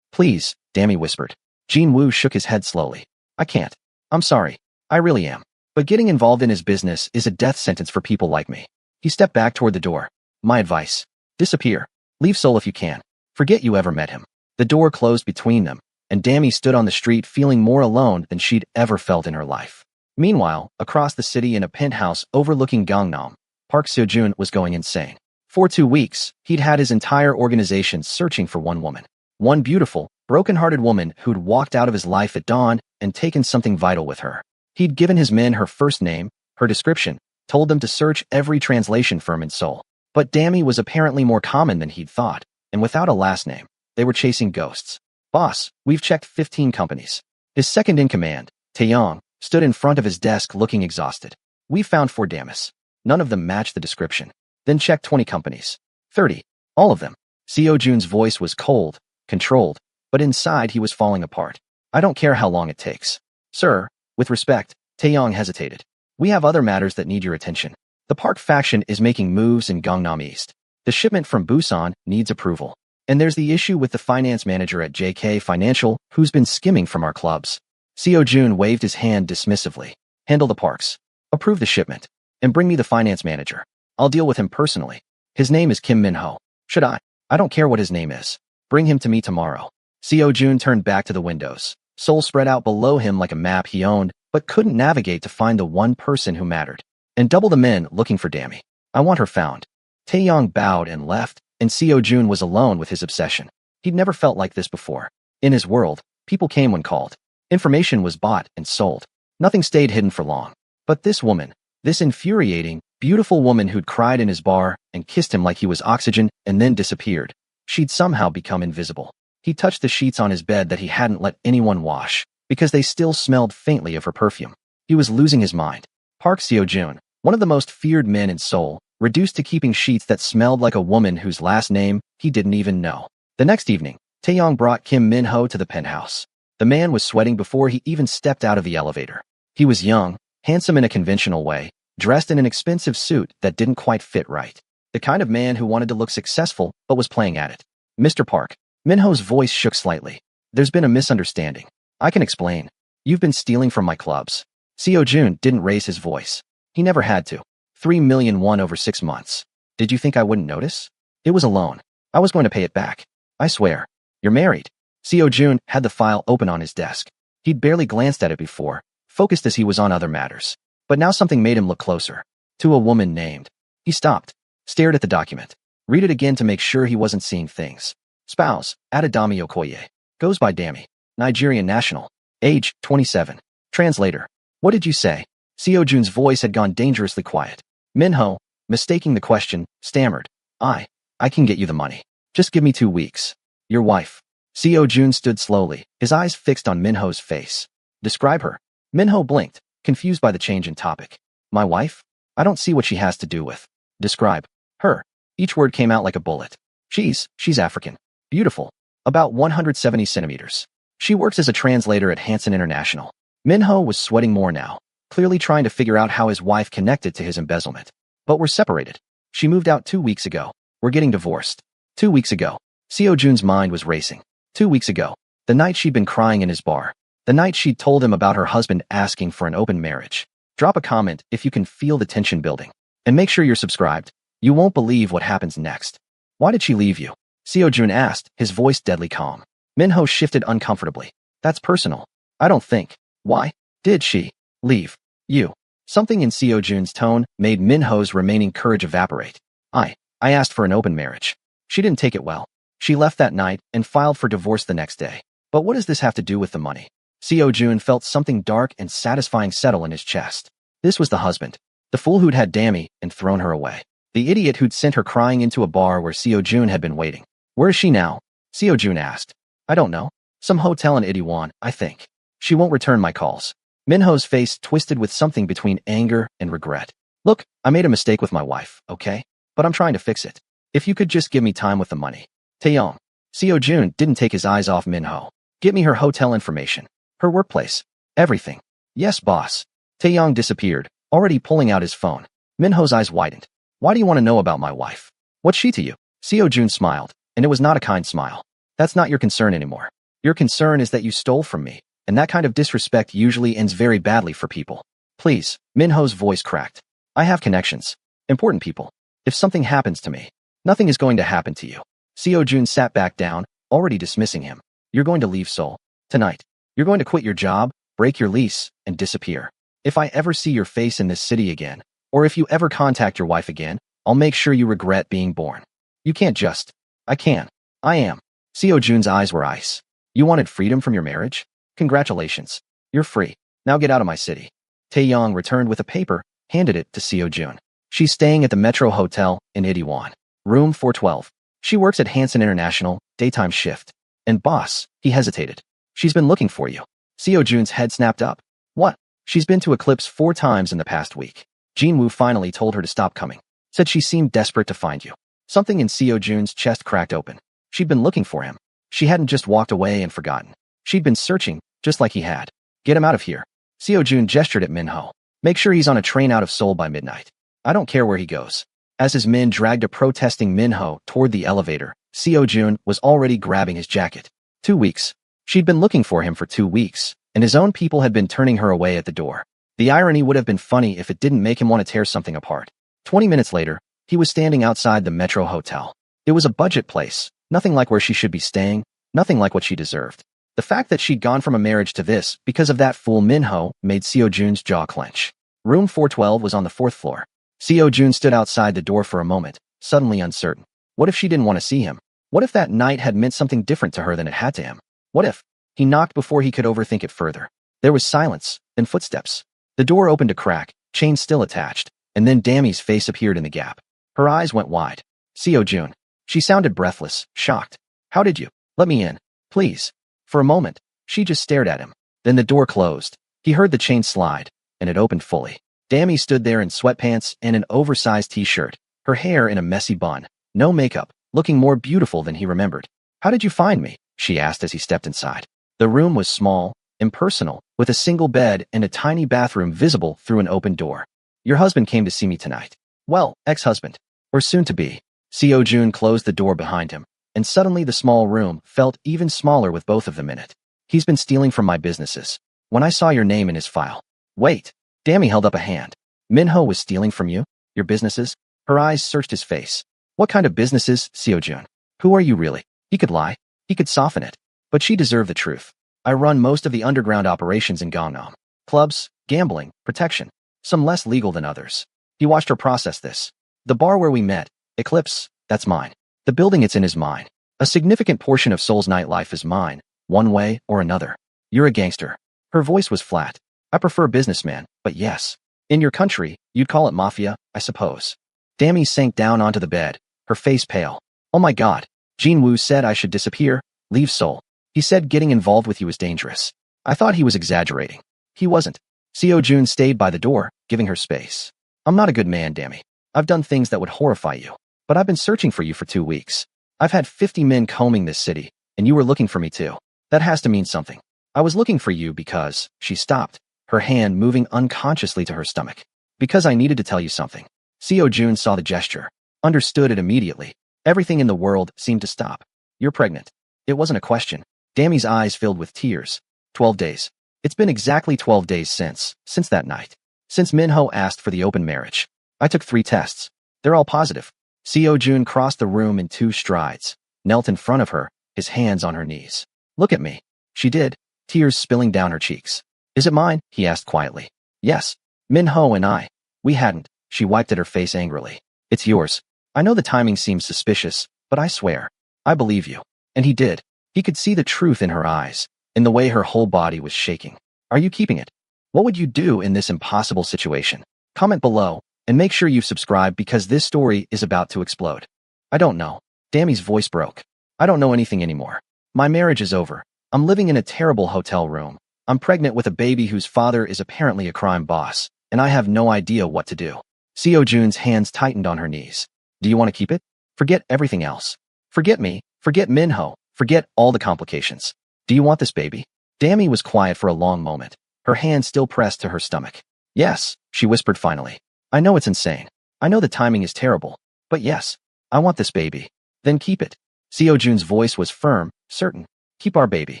Please, Dami whispered. Jin Woo shook his head slowly. I can't. I'm sorry. I really am. But getting involved in his business is a death sentence for people like me. He stepped back toward the door. My advice. Disappear. Leave Seoul if you can. Forget you ever met him. The door closed between them, and Dami stood on the street feeling more alone than she'd ever felt in her life. Meanwhile, across the city in a penthouse overlooking Gangnam, Park Seo-jun was going insane. For 2 weeks, he'd had his entire organization searching for one woman. One beautiful, broken-hearted woman who'd walked out of his life at dawn and taken something vital with her. He'd given his men her first name, her description, told them to search every translation firm in Seoul. But Dami was apparently more common than he'd thought, and without a last name, they were chasing ghosts. Boss, we've checked 15 companies. His second-in-command, Taeyong, stood in front of his desk looking exhausted. We found 4 Damas. None of them matched the description. Then checked 20 companies. 30. All of them. Seo-jun's voice was cold, controlled, but inside he was falling apart. I don't care how long it takes. Sir, with respect, Taeyong hesitated. We have other matters that need your attention. The Park faction is making moves in Gangnam East. The shipment from Busan needs approval. And there's the issue with the finance manager at JK Financial who's been skimming from our clubs. Seo-jun waved his hand dismissively. Handle the Parks. Approve the shipment. And bring me the finance manager. I'll deal with him personally. His name is Kim Min-ho. Should I? I don't care what his name is. Bring him to me tomorrow. Seo-jun turned back to the windows. Seoul spread out below him like a map he owned, but couldn't navigate to find the one person who mattered. And double the men looking for Dami. I want her found. Taeyong bowed and left, and Seo-jun was alone with his obsession. He'd never felt like this before. In his world, people came when called. Information was bought and sold. Nothing stayed hidden for long. But this woman, this infuriating, beautiful woman who'd cried in his bar and kissed him like he was oxygen and then disappeared, she'd somehow become invisible. He touched the sheets on his bed that he hadn't let anyone wash, because they still smelled faintly of her perfume. He was losing his mind. Park Seo-jun, one of the most feared men in Seoul, reduced to keeping sheets that smelled like a woman whose last name he didn't even know. The next evening, Taeyong brought Kim Min-ho to the penthouse. The man was sweating before he even stepped out of the elevator. He was young, handsome in a conventional way, dressed in an expensive suit that didn't quite fit right. The kind of man who wanted to look successful but was playing at it. Mr. Park. Minho's voice shook slightly. There's been a misunderstanding. I can explain. You've been stealing from my clubs. Seo Jun didn't raise his voice. He never had to. 3,000,000 over 6 months. Did you think I wouldn't notice? It was a loan. I was going to pay it back. I swear. You're married. Seo Jun had the file open on his desk. He'd barely glanced at it before, focused as he was on other matters. But now something made him look closer. To a woman named. He stopped, stared at the document. Read it again to make sure he wasn't seeing things. Spouse, Adedami Okoye. Goes by Dami. Nigerian national. Age, 27. Translator. What did you say? Seo Jun's voice had gone dangerously quiet. Minho, mistaking the question, stammered. I can get you the money. Just give me 2 weeks. Your wife. Seo Jun stood slowly, his eyes fixed on Minho's face. Describe her. Minho blinked, confused by the change in topic. My wife? I don't see what she has to do with. Describe. Her. Each word came out like a bullet. She's African. Beautiful. About 170 centimeters. She works as a translator at Hanson International. Minho was sweating more now, clearly trying to figure out how his wife connected to his embezzlement. But we're separated. She moved out 2 weeks ago. We're getting divorced. 2 weeks ago. Seo Jun's mind was racing. 2 weeks ago. The night she'd been crying in his bar. The night she'd told him about her husband asking for an open marriage. Drop a comment if you can feel the tension building. And make sure you're subscribed. You won't believe what happens next. Why did she leave you? Seo Jun asked, his voice deadly calm. Minho shifted uncomfortably. That's personal. I don't think. Why did she leave you? Something in Seo Jun's tone made Minho's remaining courage evaporate. I asked for an open marriage. She didn't take it well. She left that night and filed for divorce the next day. But what does this have to do with the money? Seo Jun felt something dark and satisfying settle in his chest. This was the husband. The fool who'd had Dami and thrown her away. The idiot who'd sent her crying into a bar where Seo Jun had been waiting. Where is she now? Seo Jun asked. I don't know. Some hotel in Itaewon, I think. She won't return my calls. Minho's face twisted with something between anger and regret. Look, I made a mistake with my wife, okay? But I'm trying to fix it. If you could just give me time with the money. Taeyong. Seo Jun didn't take his eyes off Minho. Get me her hotel information. Her workplace. Everything. Yes, boss. Taeyong disappeared, already pulling out his phone. Minho's eyes widened. Why do you want to know about my wife? What's she to you? Seo Jun smiled, and it was not a kind smile. That's not your concern anymore. Your concern is that you stole from me, and that kind of disrespect usually ends very badly for people. Please, Minho's voice cracked. I have connections. Important people. If something happens to me, nothing is going to happen to you. Seo Jun sat back down, already dismissing him. You're going to leave Seoul. Tonight. You're going to quit your job, break your lease, and disappear. If I ever see your face in this city again, or if you ever contact your wife again, I'll make sure you regret being born. You can't just. I can. I am. Seo Jun's eyes were ice. You wanted freedom from your marriage? Congratulations. You're free. Now get out of my city. Taeyong returned with a paper, handed it to Seo Jun. She's staying at the Metro Hotel in Itaewon. Room 412. She works at Hanson International, daytime shift. And boss, he hesitated. She's been looking for you. Seo Jun's head snapped up. What? She's been to Eclipse 4 times in the past week. Jinwoo finally told her to stop coming. Said she seemed desperate to find you. Something in Seo Jun's chest cracked open. She'd been looking for him. She hadn't just walked away and forgotten. She'd been searching, just like he had. Get him out of here. Seo Jun gestured at Minho. Make sure he's on a train out of Seoul by midnight. I don't care where he goes. As his men dragged a protesting Minho toward the elevator, Seo Jun was already grabbing his jacket. 2 weeks. She'd been looking for him for 2 weeks, and his own people had been turning her away at the door. The irony would have been funny if it didn't make him want to tear something apart. 20 minutes later, he was standing outside the Metro Hotel. It was a budget place, nothing like where she should be staying, nothing like what she deserved. The fact that she'd gone from a marriage to this because of that fool Minho made Seo Jun's jaw clench. Room 412 was on the 4th floor. Seo Jun stood outside the door for a moment, suddenly uncertain. What if she didn't want to see him? What if that night had meant something different to her than it had to him? What if? He knocked before he could overthink it further. There was silence, then footsteps. The door opened a crack, chain still attached, and then Dami's face appeared in the gap. Her eyes went wide. Seo Jun. She sounded breathless, shocked. How did you? Let me in. Please. For a moment, she just stared at him. Then the door closed. He heard the chain slide, and it opened fully. Dami stood there in sweatpants and an oversized t-shirt, her hair in a messy bun, no makeup, looking more beautiful than he remembered. How did you find me? She asked as he stepped inside. The room was small, impersonal, with a single bed and a tiny bathroom visible through an open door. Your husband came to see me tonight. Well, ex-husband. or soon to be. Seo Jun closed the door behind him, and suddenly the small room felt even smaller with both of them in it. He's been stealing from my businesses. When I saw your name in his file. Wait. Dammy held up a hand. Minho was stealing from you? Your businesses? Her eyes searched his face. What kind of businesses, Seo Jun? Who are you really? He could lie. He could soften it. But she deserved the truth. I run most of the underground operations in Gangnam. Clubs, gambling, protection. Some less legal than others. He watched her process this. The bar where we met, Eclipse, that's mine. The building it's in is mine. A significant portion of Seoul's nightlife is mine, one way or another. You're a gangster. Her voice was flat. I prefer businessman, but yes. In your country, you'd call it mafia, I suppose. Dammy sank down onto the bed, her face pale. Oh my god. Jin Woo said I should disappear, leave Seoul. He said getting involved with you is dangerous. I thought he was exaggerating. He wasn't. Seo Jun stayed by the door, giving her space. I'm not a good man, Dammy. I've done things that would horrify you. But I've been searching for you for 2 weeks. I've had 50 men combing this city, and you were looking for me too. That has to mean something. I was looking for you because, she stopped, her hand moving unconsciously to her stomach. Because I needed to tell you something. Seo Jun saw the gesture, understood it immediately. Everything in the world seemed to stop. You're pregnant. It wasn't a question. Dammy's eyes filled with tears. 12 days. It's been exactly 12 days since that night. Since Minho asked for the open marriage. I took 3 tests. They're all positive. Seo Jun crossed the room in 2 strides, knelt in front of her, his hands on her knees. Look at me. She did, tears spilling down her cheeks. Is it mine? He asked quietly. Yes. Minho and I. We hadn't. She wiped at her face angrily. It's yours. I know the timing seems suspicious, but I swear. I believe you. And he did. He could see the truth in her eyes, in the way her whole body was shaking. Are you keeping it? What would you do in this impossible situation? Comment below, and make sure you subscribe because this story is about to explode. I don't know. Dammy's voice broke. I don't know anything anymore. My marriage is over. I'm living in a terrible hotel room. I'm pregnant with a baby whose father is apparently a crime boss, and I have no idea what to do. Seo Jun's hands tightened on her knees. Do you want to keep it? Forget everything else. Forget me, forget Minho, forget all the complications. Do you want this baby? Dammy was quiet for a long moment, her hand still pressed to her stomach. Yes, she whispered finally. I know it's insane. I know the timing is terrible. But yes, I want this baby. Then keep it. Seo Jun's voice was firm, certain. Keep our baby.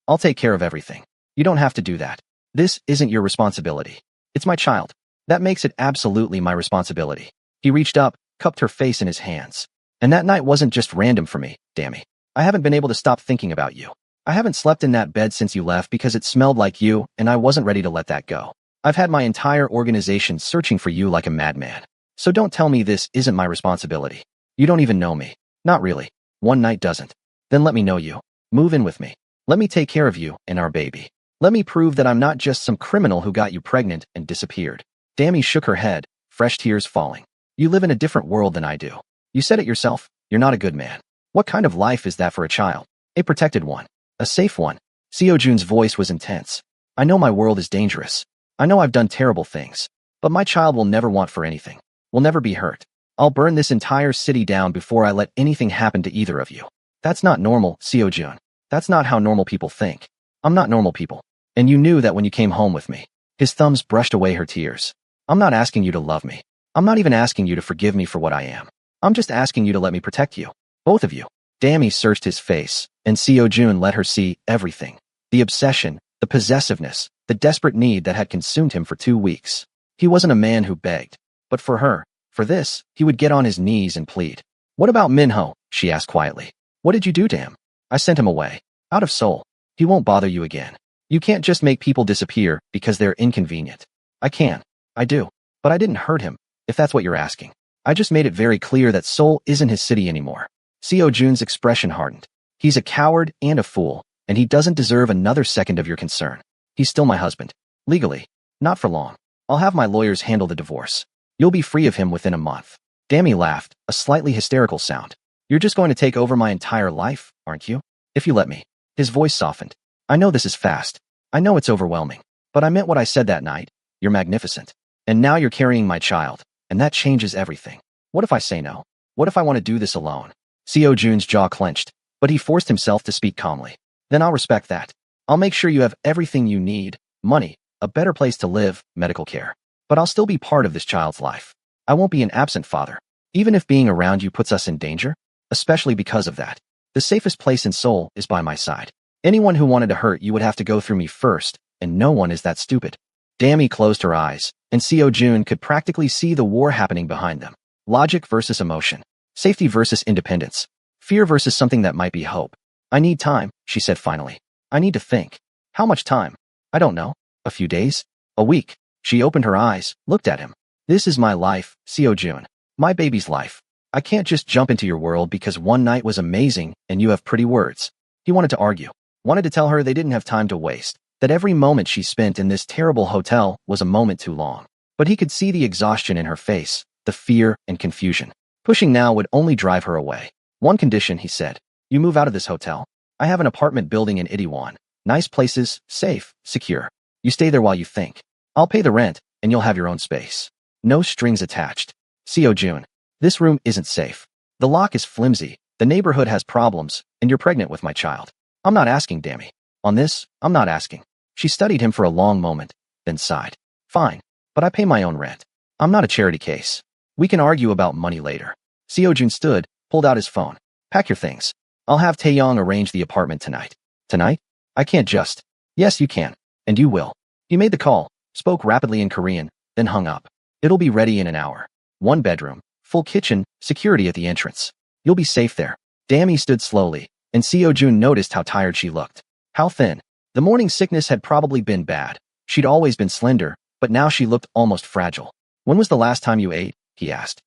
I'll take care of everything. You don't have to do that. This isn't your responsibility. It's my child. That makes it absolutely my responsibility. He reached up, cupped her face in his hands. And that night wasn't just random for me, Dammy. I haven't been able to stop thinking about you. I haven't slept in that bed since you left because it smelled like you, and I wasn't ready to let that go. I've had my entire organization searching for you like a madman. So don't tell me this isn't my responsibility. You don't even know me. Not really. One night doesn't. Then let me know you. Move in with me. Let me take care of you and our baby. Let me prove that I'm not just some criminal who got you pregnant and disappeared. Dammy shook her head, fresh tears falling. You live in a different world than I do. You said it yourself. You're not a good man. What kind of life is that for a child? A protected one. A safe one. Seo Jun's voice was intense. I know my world is dangerous. I know I've done terrible things. But my child will never want for anything. Will never be hurt. I'll burn this entire city down before I let anything happen to either of you. That's not normal, Seo Jun. That's not how normal people think. I'm not normal people. And you knew that when you came home with me. His thumbs brushed away her tears. I'm not asking you to love me. I'm not even asking you to forgive me for what I am. I'm just asking you to let me protect you. Both of you. Dammy searched his face, and Seo Jun let her see everything. The obsession, the possessiveness, the desperate need that had consumed him for 2 weeks. He wasn't a man who begged. But for her, for this, he would get on his knees and plead. What about Minho? She asked quietly. What did you do to him? I sent him away. Out of Seoul. He won't bother you again. You can't just make people disappear because they're inconvenient. I can. I do. But I didn't hurt him, if that's what you're asking. I just made it very clear that Seoul isn't his city anymore. Seo Jun's expression hardened. He's a coward and a fool, and he doesn't deserve another second of your concern. He's still my husband. Legally. Not for long. I'll have my lawyers handle the divorce. You'll be free of him within a month. Dammy laughed, a slightly hysterical sound. You're just going to take over my entire life, aren't you? If you let me. His voice softened. I know this is fast. I know it's overwhelming. But I meant what I said that night. You're magnificent. And now you're carrying my child, and that changes everything. What if I say no? What if I want to do this alone? Seo Jun's jaw clenched, but he forced himself to speak calmly. Then I'll respect that. I'll make sure you have everything you need, money, a better place to live, medical care. But I'll still be part of this child's life. I won't be an absent father. Even if being around you puts us in danger? Especially because of that. The safest place in Seoul is by my side. Anyone who wanted to hurt you would have to go through me first, and no one is that stupid. Dammy closed her eyes, and Seo Jun could practically see the war happening behind them. Logic versus emotion. Safety versus independence. Fear versus something that might be hope. I need time, she said finally. I need to think. How much time? I don't know. A few days? A week? She opened her eyes, looked at him. This is my life, Seo Jun. My baby's life. I can't just jump into your world because one night was amazing and you have pretty words. He wanted to argue. Wanted to tell her they didn't have time to waste. That every moment she spent in this terrible hotel was a moment too long. But he could see the exhaustion in her face, the fear and confusion. Pushing now would only drive her away. One condition, he said. You move out of this hotel. I have an apartment building in Itaewon. Nice places, safe, secure. You stay there while you think. I'll pay the rent, and you'll have your own space. No strings attached. Seo Jun. This room isn't safe. The lock is flimsy, the neighborhood has problems, and you're pregnant with my child. I'm not asking, Dammy. On this, I'm not asking. She studied him for a long moment, then sighed. Fine, but I pay my own rent. I'm not a charity case. We can argue about money later. Seo Jun stood, pulled out his phone. Pack your things. I'll have Taeyong arrange the apartment tonight. Tonight? I can't just. Yes, you can. And you will. He made the call, spoke rapidly in Korean, then hung up. It'll be ready in an hour. 1 bedroom, full kitchen, security at the entrance. You'll be safe there. Dammy stood slowly, and Seo Jun noticed how tired she looked. How thin. The morning sickness had probably been bad. She'd always been slender, but now she looked almost fragile. When was the last time you ate? He asked.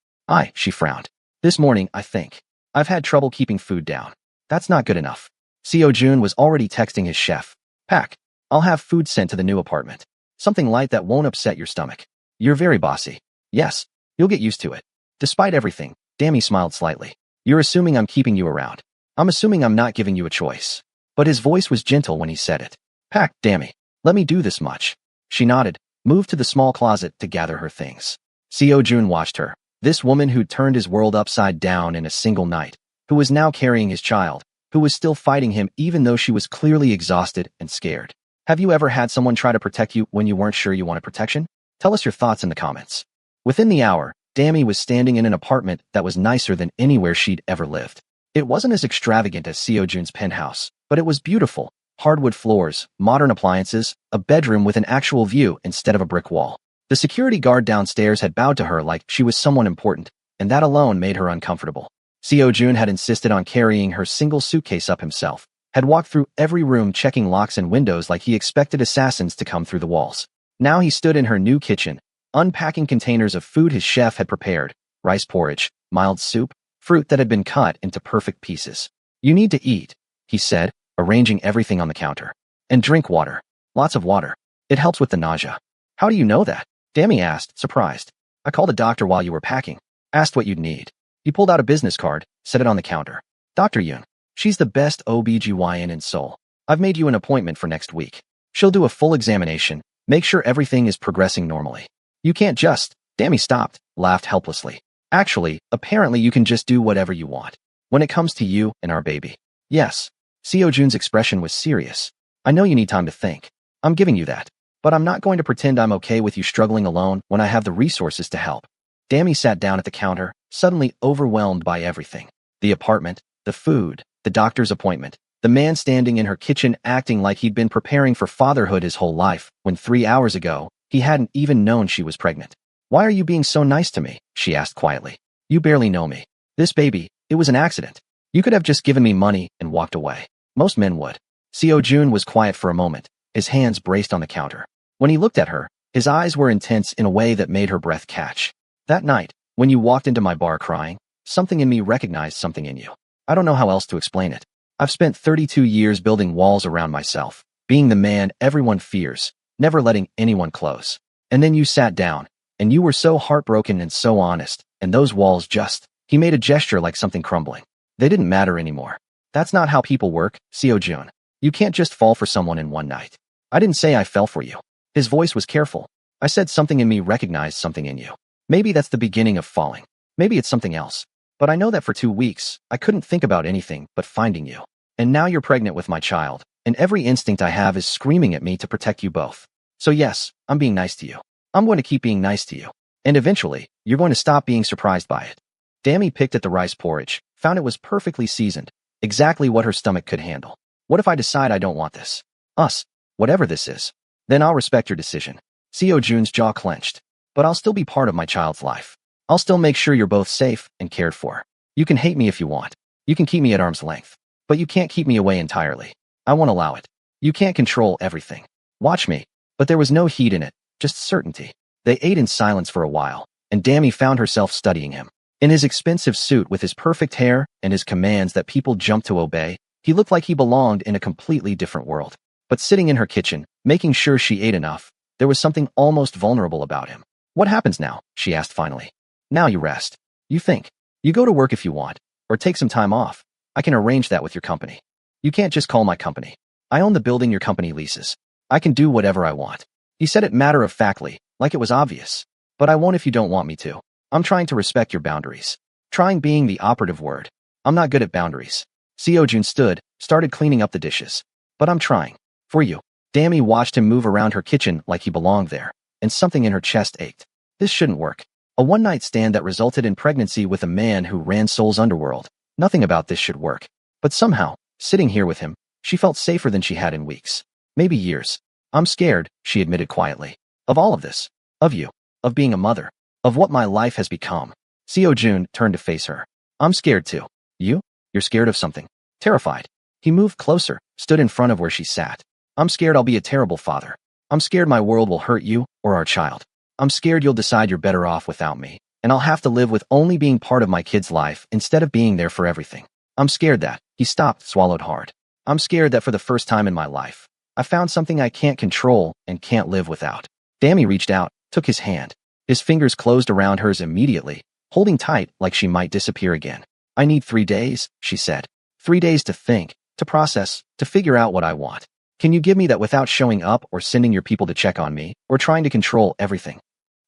She frowned. This morning, I think. I've had trouble keeping food down. That's not good enough. Seo Jun was already texting his chef. Pack. I'll have food sent to the new apartment. Something light that won't upset your stomach. You're very bossy. Yes. You'll get used to it. Despite everything, Dammy smiled slightly. You're assuming I'm keeping you around. I'm assuming I'm not giving you a choice. But his voice was gentle when he said it. Pack, Dammy. Let me do this much. She nodded, moved to the small closet to gather her things. Seo Jun watched her. This woman who'd turned his world upside down in a single night, who was now carrying his child, who was still fighting him even though she was clearly exhausted and scared. Have you ever had someone try to protect you when you weren't sure you wanted protection? Tell us your thoughts in the comments. Within the hour, Dammy was standing in an apartment that was nicer than anywhere she'd ever lived. It wasn't as extravagant as Seo Jun's penthouse, but it was beautiful. Hardwood floors, modern appliances, a bedroom with an actual view instead of a brick wall. The security guard downstairs had bowed to her like she was someone important, and that alone made her uncomfortable. Seo Jun had insisted on carrying her single suitcase up himself, had walked through every room checking locks and windows like he expected assassins to come through the walls. Now he stood in her new kitchen, unpacking containers of food his chef had prepared, rice porridge, mild soup, fruit that had been cut into perfect pieces. You need to eat, he said, arranging everything on the counter. And drink water. Lots of water. It helps with the nausea. How do you know that? Dammy asked, surprised. I called a doctor while you were packing. Asked what you'd need. He pulled out a business card, set it on the counter. Dr. Yoon. She's the best OBGYN in Seoul. I've made you an appointment for next week. She'll do a full examination, make sure everything is progressing normally. You can't just. Dammy stopped, laughed helplessly. Actually, apparently you can just do whatever you want. When it comes to you and our baby. Yes. Seo Jun's expression was serious. I know you need time to think. I'm giving you that. But I'm not going to pretend I'm okay with you struggling alone when I have the resources to help. Dammy sat down at the counter, suddenly overwhelmed by everything. The apartment, the food, the doctor's appointment, the man standing in her kitchen acting like he'd been preparing for fatherhood his whole life, when 3 hours ago, he hadn't even known she was pregnant. Why are you being so nice to me? She asked quietly. You barely know me. This baby, it was an accident. You could have just given me money and walked away. Most men would. Seo Jun was quiet for a moment, his hands braced on the counter. When he looked at her, his eyes were intense in a way that made her breath catch. That night, when you walked into my bar crying, something in me recognized something in you. I don't know how else to explain it. I've spent 32 years building walls around myself, being the man everyone fears, never letting anyone close. And then you sat down, and you were so heartbroken and so honest, and those walls just, he made a gesture like something crumbling. They didn't matter anymore. That's not how people work, Seo Jun. You can't just fall for someone in one night. I didn't say I fell for you. His voice was careful. I said something in me recognized something in you. Maybe that's the beginning of falling. Maybe it's something else. But I know that for 2 weeks, I couldn't think about anything but finding you. And now you're pregnant with my child, and every instinct I have is screaming at me to protect you both. So yes, I'm being nice to you. I'm going to keep being nice to you. And eventually, you're going to stop being surprised by it. Dammy picked at the rice porridge, found it was perfectly seasoned, exactly what her stomach could handle. What if I decide I don't want this? Us. Whatever this is. Then I'll respect your decision. Seo Jun's jaw clenched. But I'll still be part of my child's life. I'll still make sure you're both safe and cared for. You can hate me if you want. You can keep me at arm's length. But you can't keep me away entirely. I won't allow it. You can't control everything. Watch me. But there was no heat in it, just certainty. They ate in silence for a while, and Dammy found herself studying him. In his expensive suit with his perfect hair and his commands that people jumped to obey, he looked like he belonged in a completely different world. But sitting in her kitchen, making sure she ate enough, there was something almost vulnerable about him. What happens now? She asked finally. Now you rest. You think. You go to work if you want, or take some time off. I can arrange that with your company. You can't just call my company. I own the building your company leases. I can do whatever I want. He said it matter-of-factly, like it was obvious. But I won't if you don't want me to. I'm trying to respect your boundaries. Trying being the operative word. I'm not good at boundaries. Seo Jun stood, started cleaning up the dishes. But I'm trying. For you. Dammy watched him move around her kitchen like he belonged there, and something in her chest ached. This shouldn't work. A one-night stand that resulted in pregnancy with a man who ran Seoul's underworld. Nothing about this should work. But somehow, sitting here with him, she felt safer than she had in weeks. Maybe years. I'm scared, she admitted quietly. Of all of this. Of you. Of being a mother. Of what my life has become. Seo Jun turned to face her. I'm scared too. You? You're scared of something. Terrified. He moved closer, stood in front of where she sat. I'm scared I'll be a terrible father. I'm scared my world will hurt you or our child. I'm scared you'll decide you're better off without me, and I'll have to live with only being part of my kid's life instead of being there for everything. I'm scared that, he stopped, swallowed hard. I'm scared that for the first time in my life, I found something I can't control and can't live without. Dammy reached out, took his hand. His fingers closed around hers immediately, holding tight like she might disappear again. I need 3 days, she said. 3 days to think, to process, to figure out what I want. Can you give me that without showing up or sending your people to check on me, or trying to control everything?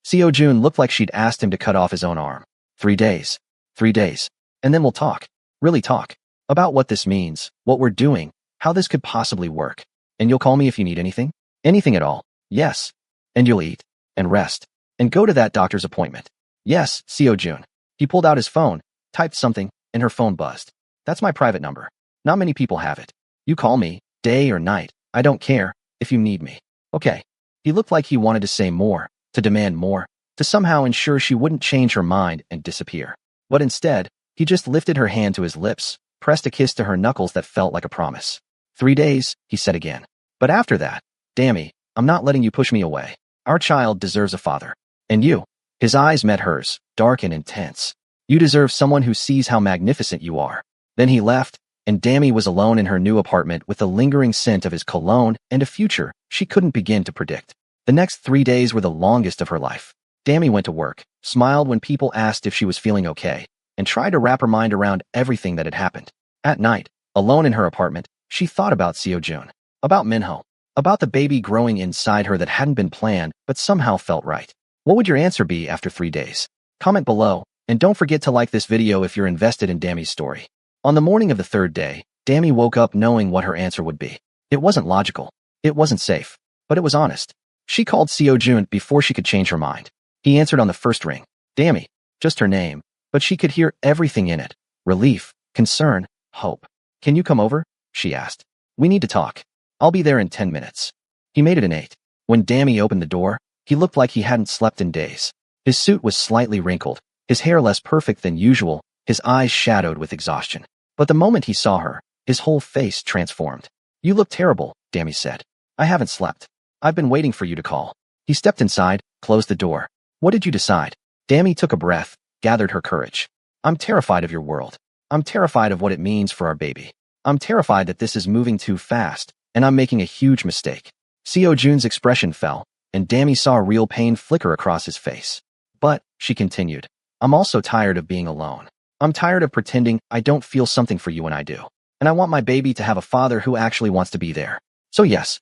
Seo Jun looked like she'd asked him to cut off his own arm. 3 days. 3 days. And then we'll talk. Really talk. About what this means, what we're doing, how this could possibly work. And you'll call me if you need anything? Anything at all. Yes. And you'll eat. And rest. And go to that doctor's appointment. Yes, Seo Jun. He pulled out his phone, typed something, and her phone buzzed. That's my private number. Not many people have it. You call me, day or night. I don't care, if you need me. Okay. He looked like he wanted to say more, to demand more, to somehow ensure she wouldn't change her mind and disappear. But instead, he just lifted her hand to his lips, pressed a kiss to her knuckles that felt like a promise. 3 days, he said again. But after that, Dammy, I'm not letting you push me away. Our child deserves a father. And you. His eyes met hers, dark and intense. You deserve someone who sees how magnificent you are. Then he left, and Dammy was alone in her new apartment with the lingering scent of his cologne and a future she couldn't begin to predict. The next 3 days were the longest of her life. Dammy went to work, smiled when people asked if she was feeling okay, and tried to wrap her mind around everything that had happened. At night, alone in her apartment, she thought about Seo Jun, about Minho, about the baby growing inside her that hadn't been planned but somehow felt right. What would your answer be after 3 days? Comment below, and don't forget to like this video if you're invested in Dammy's story. On the morning of the 3rd day, Dammy woke up knowing what her answer would be. It wasn't logical. It wasn't safe. But it was honest. She called Seo Jun before she could change her mind. He answered on the first ring. Dammy. Just her name. But she could hear everything in it. Relief, concern, hope. Can you come over? She asked. We need to talk. I'll be there in 10 minutes. He made it an 8. When Dammy opened the door, he looked like he hadn't slept in days. His suit was slightly wrinkled, his hair less perfect than usual, his eyes shadowed with exhaustion. But the moment he saw her, his whole face transformed. You look terrible, Dammy said. I haven't slept. I've been waiting for you to call. He stepped inside, closed the door. What did you decide? Dammy took a breath, gathered her courage. I'm terrified of your world. I'm terrified of what it means for our baby. I'm terrified that this is moving too fast, and I'm making a huge mistake. Seo Jun's expression fell, and Dammy saw real pain flicker across his face. But, she continued, I'm also tired of being alone. I'm tired of pretending I don't feel something for you when I do. And I want my baby to have a father who actually wants to be there. So yes,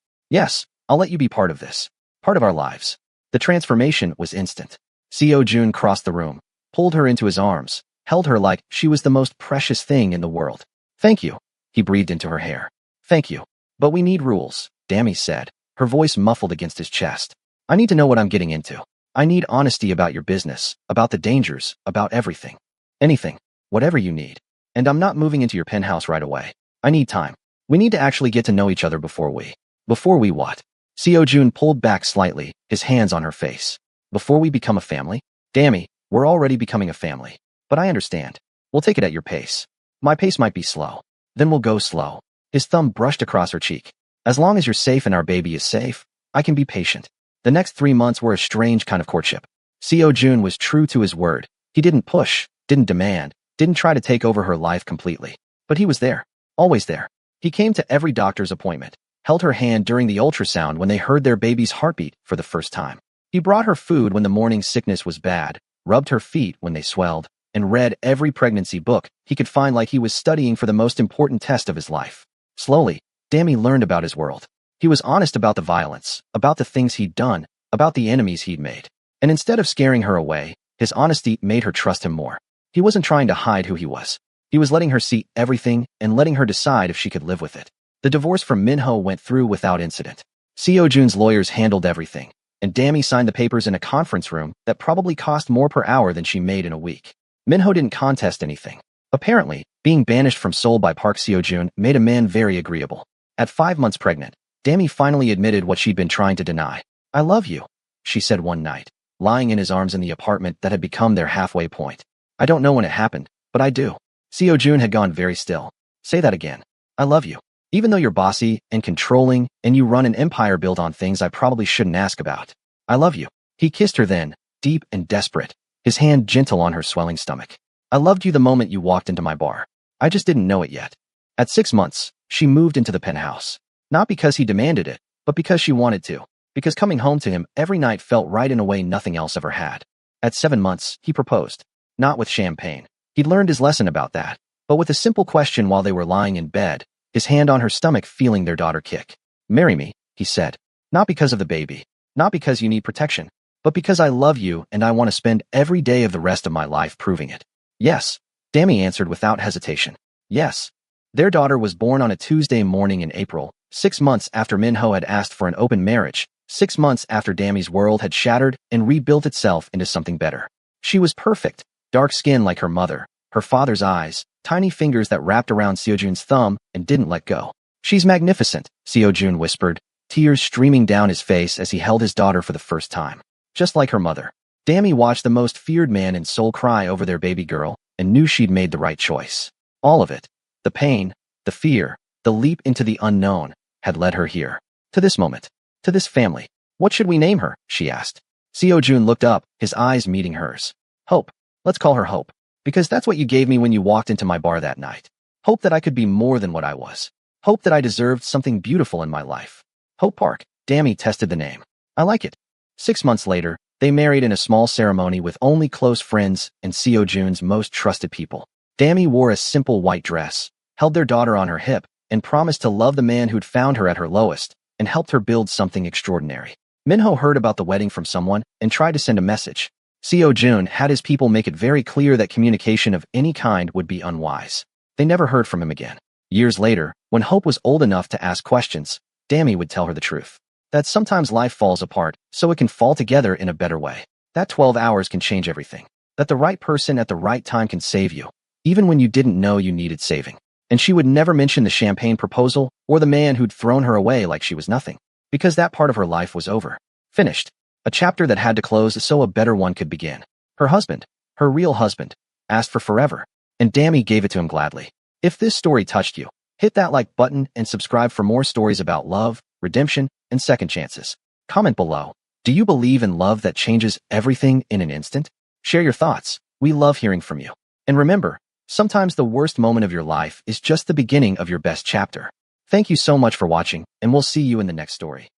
I'll let you be part of this. Part of our lives. The transformation was instant. Seo Jun crossed the room, pulled her into his arms, held her like she was the most precious thing in the world. Thank you, he breathed into her hair. Thank you. But we need rules, Dammy said, her voice muffled against his chest. I need to know what I'm getting into. I need honesty about your business, about the dangers, about everything. Anything. Whatever you need. And I'm not moving into your penthouse right away. I need time. We need to actually get to know each other before we. Before we what? Seo Jun pulled back slightly, his hands on her face. Before we become a family? Dammy, we're already becoming a family. But I understand. We'll take it at your pace. My pace might be slow. Then we'll go slow. His thumb brushed across her cheek. As long as you're safe and our baby is safe, I can be patient. The next 3 months were a strange kind of courtship. Seo Jun was true to his word. He didn't push, didn't demand, didn't try to take over her life completely. But he was there. Always there. He came to every doctor's appointment, held her hand during the ultrasound when they heard their baby's heartbeat for the first time. He brought her food when the morning sickness was bad, rubbed her feet when they swelled, and read every pregnancy book he could find like he was studying for the most important test of his life. Slowly, Dammy learned about his world. He was honest about the violence, about the things he'd done, about the enemies he'd made. And instead of scaring her away, his honesty made her trust him more. He wasn't trying to hide who he was. He was letting her see everything and letting her decide if she could live with it. The divorce from Minho went through without incident. Seo Jun's lawyers handled everything, and Dammy signed the papers in a conference room that probably cost more per hour than she made in a week. Minho didn't contest anything. Apparently, being banished from Seoul by Park Seo Jun made a man very agreeable. At 5 months pregnant, Dammy finally admitted what she'd been trying to deny. I love you, she said one night, lying in his arms in the apartment that had become their halfway point. I don't know when it happened, but I do. Seo Jun had gone very still. Say that again. I love you. Even though you're bossy and controlling and you run an empire built on things I probably shouldn't ask about. I love you. He kissed her then, deep and desperate, his hand gentle on her swelling stomach. I loved you the moment you walked into my bar. I just didn't know it yet. At 6 months, she moved into the penthouse. Not because he demanded it, but because she wanted to. Because coming home to him every night felt right in a way nothing else ever had. At 7 months, he proposed. Not with champagne. He'd learned his lesson about that, but with a simple question while they were lying in bed, his hand on her stomach feeling their daughter kick. Marry me, he said. Not because of the baby. Not because you need protection. But because I love you and I want to spend every day of the rest of my life proving it. Yes, Dammy answered without hesitation. Yes. Their daughter was born on a Tuesday morning in April, 6 months after Minho had asked for an open marriage, 6 months after Dammy's world had shattered and rebuilt itself into something better. She was perfect, dark skin like her mother, her father's eyes, tiny fingers that wrapped around Seo Jun's thumb and didn't let go. She's magnificent, Seo Jun whispered, tears streaming down his face as he held his daughter for the first time. Just like her mother. Dammy watched the most feared man in Seoul cry over their baby girl and knew she'd made the right choice. All of it. The pain, the fear, the leap into the unknown, had led her here. To this moment. To this family. What should we name her? She asked. Seo Jun looked up, his eyes meeting hers. Hope. Let's call her Hope. Because that's what you gave me when you walked into my bar that night. Hope that I could be more than what I was. Hope that I deserved something beautiful in my life. Hope Park. Dammy tested the name. I like it. 6 months later, they married in a small ceremony with only close friends and Seo Jun's most trusted people. Dammy wore a simple white dress, held their daughter on her hip, and promised to love the man who'd found her at her lowest and helped her build something extraordinary. Minho heard about the wedding from someone and tried to send a message. Seo Jun had his people make it very clear that communication of any kind would be unwise. They never heard from him again. Years later, when Hope was old enough to ask questions, Dammy would tell her the truth. That sometimes life falls apart, so it can fall together in a better way. That 12 hours can change everything. That the right person at the right time can save you, even when you didn't know you needed saving. And she would never mention the champagne proposal or the man who'd thrown her away like she was nothing. Because that part of her life was over. Finished. A chapter that had to close so a better one could begin. Her husband, her real husband, asked for forever. And Dammy gave it to him gladly. If this story touched you, hit that like button and subscribe for more stories about love, redemption, and second chances. Comment below. Do you believe in love that changes everything in an instant? Share your thoughts. We love hearing from you. And remember, sometimes the worst moment of your life is just the beginning of your best chapter. Thank you so much for watching, and we'll see you in the next story.